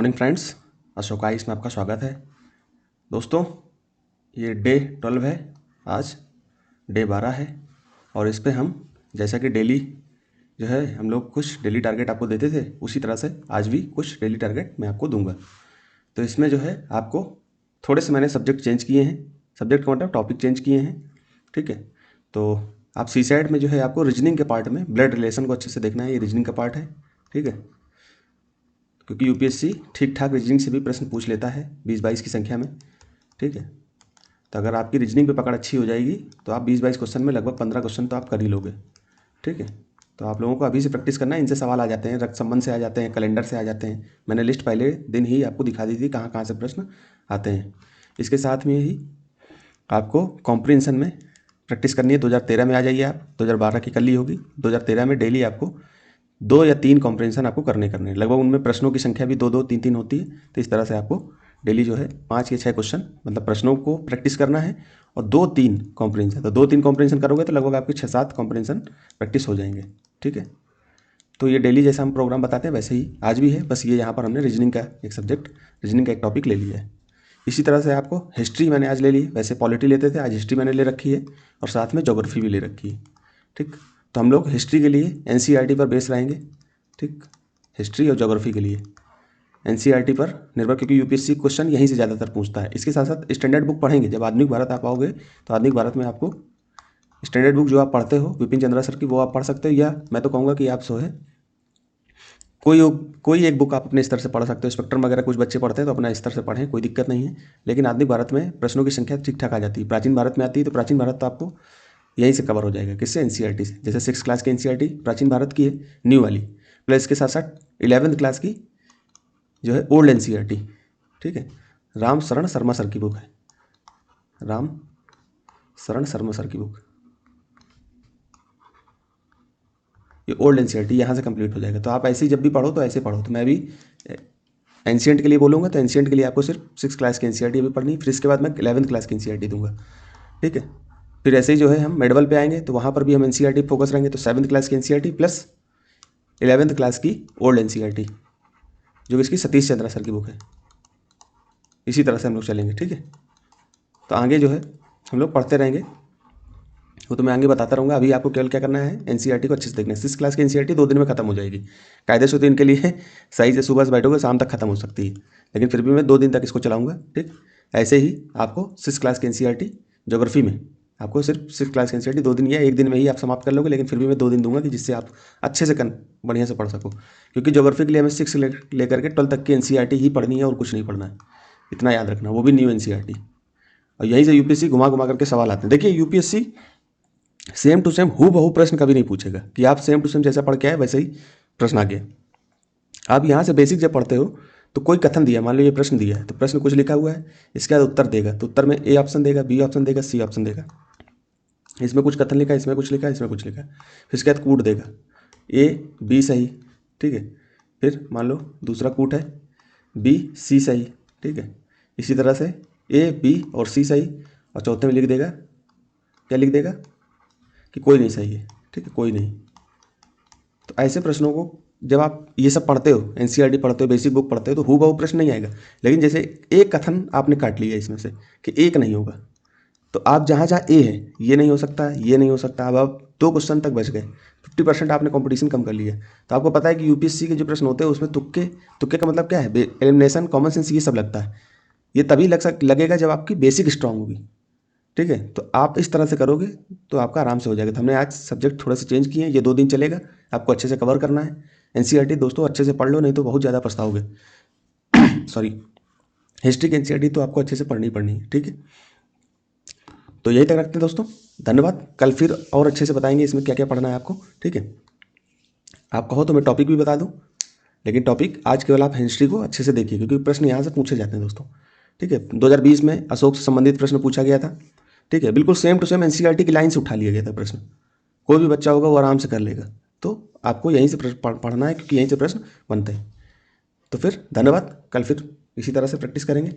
Morning friends, Ashok ice में आपका स्वागत है। दोस्तों, ये डे 12 है, आज डे 12 है और इस पे हम जैसा कि डेली जो है हम लोग कुछ डेली टारगेट आपको देते थे, उसी तरह से आज भी कुछ डेली टारगेट मैं आपको दूंगा। तो इसमें जो है आपको थोड़े से मैंने सब्जेक्ट चेंज किए हैं, सब्जेक्ट का मतलब टॉपिक चेंज किए हैं, ठीक है। तो आप सी साइड में जो है आपको रीजनिंग के पार्ट में ब्लड रिलेशन को अच्छे से देखना है, ये रीजनिंग का पार्ट है, ठीक है। क्योंकि यूपीएससी ठीक ठाक रीजनिंग से भी प्रश्न पूछ लेता है 20-22 की संख्या में, ठीक है। तो अगर आपकी रीजनिंग पे पकड़ अच्छी हो जाएगी तो आप 20-22 क्वेश्चन में लगभग 15 क्वेश्चन तो आप कर ही लोगे, ठीक है। तो आप लोगों को अभी से प्रैक्टिस करना है, इनसे सवाल आ जाते हैं, रक्त संबंध से आ जाते हैं, कैलेंडर से आ जाते हैं। मैंने लिस्ट पहले दिन ही आपको दिखा दी थी कहाँ कहाँ से प्रश्न आते हैं। इसके साथ में ही आपको कॉम्प्रिहेंशन में प्रैक्टिस करनी है। 2013 में आ जाइए आप, 2012 की कर ली होगी, 2013 में डेली आपको 2 या 3 कॉम्प्रिहेंशन आपको करने हैं। लगभग उनमें प्रश्नों की संख्या भी 2-2, 3-3 होती है। तो इस तरह से आपको डेली जो है 5 या 6 क्वेश्चन मतलब प्रश्नों को प्रैक्टिस करना है और 2-3 कॉम्प्रिहेंशन। तो 2-3 कॉम्प्रिहेंशन करोगे तो लगभग आपके 6-7 कॉम्प्रिहेंशन प्रैक्टिस हो जाएंगे, ठीक है। तो ये डेली जैसा हम प्रोग्राम बताते हैं वैसे ही आज भी है, बस ये यहाँ पर हमने रीजनिंग का एक सब्जेक्ट, रीजनिंग का एक टॉपिक ले लिया है। इसी तरह से आपको हिस्ट्री मैंने आज ले ली, वैसे पॉलिटी लेते थे, आज हिस्ट्री मैंने ले रखी है और साथ में ज्योग्राफी भी ले रखी है, ठीक। तो हम लोग हिस्ट्री के लिए एनसीईआरटी पर बेस रहेंगे, ठीक। हिस्ट्री और ज्योग्राफी के लिए एनसीईआरटी पर निर्भर, क्योंकि यूपीएससी क्वेश्चन यहीं से ज़्यादातर पूछता है। इसके साथ साथ स्टैंडर्ड बुक पढ़ेंगे। जब आधुनिक भारत आप आओगे तो आधुनिक भारत में आपको स्टैंडर्ड बुक जो आप पढ़ते हो विपिन चंद्रा सर की, वो आप पढ़ सकते हो, या मैं तो कहूँगा कि आप सो है कोई एक बुक आप अपने स्तर से पढ़ सकते हो। स्पेक्ट्रम वगैरह कुछ बच्चे पढ़ते हैं तो अपना स्तर से पढ़ें, कोई दिक्कत नहीं है। लेकिन आधुनिक भारत में प्रश्नों की संख्या ठीक ठाक आ जाती है। प्राचीन भारत में आती है तो प्राचीन भारत तो आपको यहीं से कवर हो जाएगा, किससे? एनसीईआरटी से। जैसे 6 क्लास की एनसीईआरटी प्राचीन भारत की है, न्यू वाली, प्लस इसके साथ साथ 11th क्लास की जो है ओल्ड एनसीईआरटी, ठीक है। राम शरण शर्मा सर की बुक है, राम शरण शर्मा सर की बुक, ये ओल्ड एनसीईआरटी यहाँ से कंप्लीट हो जाएगा। तो आप ऐसे ही जब भी पढ़ो तो ऐसे पढ़ो। तो मैं भी एंशिएंट के लिए बोलूँगा तो एंशिएंट के लिए आपको सिर्फ 6 क्लास की एनसीईआरटी अभी पढ़नी, फिर इसके बाद मैं 11th क्लास की एनसीईआरटी दूंगा, ठीक है। फिर ऐसे ही जो है हम मेडवल पे आएंगे तो वहाँ पर भी हम एनसीईआरटी फोकस रहेंगे। तो 7th क्लास की एनसीईआरटी प्लस 11th क्लास की ओल्ड एनसीईआरटी, जो इसकी सतीश चंद्रा सर की बुक है। इसी तरह से हम लोग चलेंगे, ठीक है। तो आगे जो है हम लोग पढ़ते रहेंगे, वो तो मैं आगे बताता रहूँगा। अभी आपको केवल क्या करना है, एनसीईआरटी को अच्छे से देखना है। 6 क्लास की एनसीईआरटी 2 दिन में खत्म हो जाएगी कायदे से। तो इनके लिए सही से सुबह से बैठोगे शाम तक खत्म हो सकती है, लेकिन फिर भी मैं 2 दिन तक इसको चलाऊँगा, ठीक। ऐसे ही आपको 6 क्लास की एनसीईआरटी ज्योग्राफी में आपको सिर्फ 6 क्लास की एनसीईआरटी 2 दिन या 1 दिन में ही आप समाप्त कर लोगे, लेकिन फिर भी मैं 2 दिन दूंगा कि जिससे आप अच्छे से बढ़िया से पढ़ सको। क्योंकि ज्योग्राफी के लिए हमें 6 लेकर के 12 तक की एनसीईआरटी ही पढ़नी है और कुछ नहीं पढ़ना है, इतना याद रखना, वो भी न्यू एनसीईआरटी। और यहीं से यूपीएससी घुमा घुमा करके सवाल आते हैं। देखिए यूपीएससी सेम टू सेम हूबहू प्रश्न कभी नहीं पूछेगा कि आप सेम टू सेम जैसा पढ़ के आए वैसे ही प्रश्न आ गया। आप यहाँ से बेसिक जब पढ़ते हो तो कोई कथन दिया, मान लो ये प्रश्न दिया है तो प्रश्न कुछ लिखा हुआ है, इसके बाद उत्तर देगा तो उत्तर में ए ऑप्शन देगा, बी ऑप्शन देगा, सी ऑप्शन देगा। इसमें कुछ कथन लिखा है, इसमें कुछ लिखा है, इसमें कुछ लिखा है, फिर इसके बाद कूट देगा, ए बी सही, ठीक है। फिर मान लो दूसरा कूट है बी सी सही, ठीक है। इसी तरह से ए बी और सी सही, और चौथे में लिख देगा, क्या लिख देगा कि कोई नहीं सही है, ठीक है, कोई नहीं। तो ऐसे प्रश्नों को जब आप ये सब पढ़ते हो, एनसीईआरटी पढ़ते हो, बेसिक बुक पढ़ते हो, तो हूबहू प्रश्न नहीं आएगा। लेकिन जैसे एक कथन आपने काट लिया इसमें से कि एक नहीं होगा, तो आप जहाँ जहाँ ए है ये नहीं हो सकता, ये नहीं हो सकता, अब आप 2 क्वेश्चन तक बच गए, 50% आपने कंपटीशन कम कर लिया। तो आपको पता है कि यूपीएससी के जो प्रश्न होते हैं उसमें तुक्के, तुक्के का मतलब क्या है, एलिमिनेशन, कॉमन सेंस, ये सब लगता है। ये तभी लगेगा जब आपकी बेसिक स्ट्रांग होगी, ठीक है। तो आप इस तरह से करोगे तो आपका आराम से हो जाएगा। तो हमने आज सब्जेक्ट थोड़े से चेंज किए हैं, ये 2 दिन चलेगा, आपको अच्छे से कवर करना है। एनसीईआरटी दोस्तों अच्छे से पढ़ लो, नहीं तो बहुत ज़्यादा पछताओगे। सॉरी, हिस्ट्री की एनसीईआरटी तो आपको अच्छे से पढ़नी ही पढ़नी है, ठीक है। तो यही तक रखते हैं दोस्तों, धन्यवाद। कल फिर और अच्छे से बताएंगे इसमें क्या क्या पढ़ना है आपको, ठीक है। आप कहो तो मैं टॉपिक भी बता दूँ, लेकिन टॉपिक आज केवल आप हिस्ट्री को अच्छे से देखिए, क्योंकि प्रश्न यहाँ से पूछे जाते हैं दोस्तों, ठीक है। 2020 में अशोक से संबंधित प्रश्न पूछा गया था, ठीक है। बिल्कुल सेम टू सेम एनसीईआरटी की लाइन से उठा लिया गया था प्रश्न, कोई भी बच्चा होगा वो आराम से कर लेगा। तो आपको यहीं से पढ़ना है, क्योंकि यहीं से प्रश्न बनते हैं। तो फिर धन्यवाद, कल फिर इसी तरह से प्रैक्टिस करेंगे।